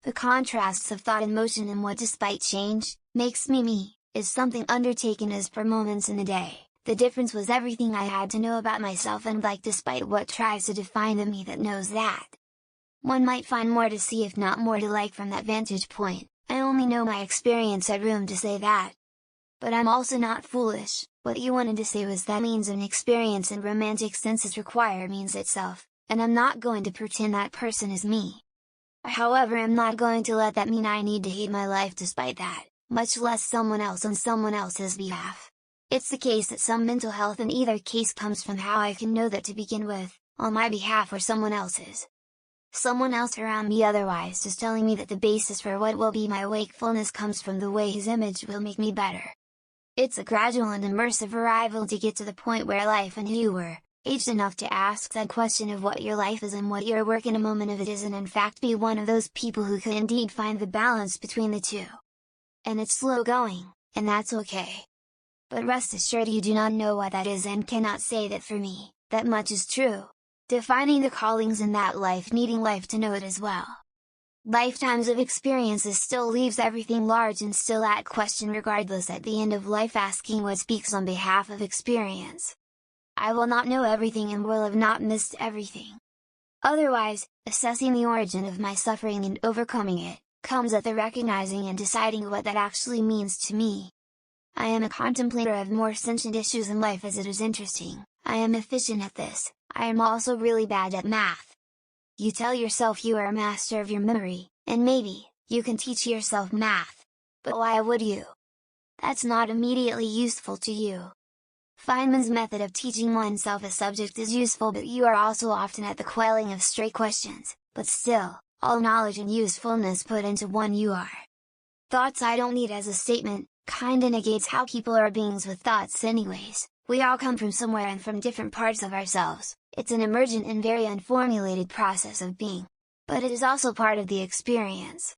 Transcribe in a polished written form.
The contrasts of thought and motion and what despite change, makes me, is something undertaken as per moments in the day. The difference was everything I had to know about myself and like despite what tries to define the me that knows that. One might find more to see if not more to like from that vantage point. I only know my experience had room to say that. But I'm also not foolish. What you wanted to say was that means an experience in romantic senses require means itself, and I'm not going to pretend that person is me. However, I'm not going to let that mean I need to hate my life despite that, much less someone else on someone else's behalf. It's the case that some mental health in either case comes from how I can know that to begin with, on my behalf or someone else's. Someone else around me otherwise just telling me that the basis for what will be my wakefulness comes from the way his image will make me better. It's a gradual and immersive arrival to get to the point where life and you were, aged enough to ask that question of what your life is and what your work in a moment of it is, and in fact be one of those people who can indeed find the balance between the two. And it's slow going, and that's okay. But rest assured you do not know what that is and cannot say that for me, that much is true. Defining the callings in that life, needing life to know it as well. Lifetimes of experiences still leaves everything large and still at question regardless at the end of life, asking what speaks on behalf of experience. I will not know everything and will have not missed everything. Otherwise, assessing the origin of my suffering and overcoming it, comes at the recognizing and deciding what that actually means to me. I am a contemplator of more sentient issues in life as it is interesting. I am efficient at this. I am also really bad at math. You tell yourself you are a master of your memory, and maybe, you can teach yourself math. But why would you? That's not immediately useful to you. Feynman's method of teaching oneself a subject is useful, but you are also often at the quelling of stray questions, but still, all knowledge and usefulness put into one you are. Thoughts I don't need as a statement, kinda negates how people are beings with thoughts anyways. We all come from somewhere and from different parts of ourselves. It's an emergent and very unformulated process of being. But it is also part of the experience.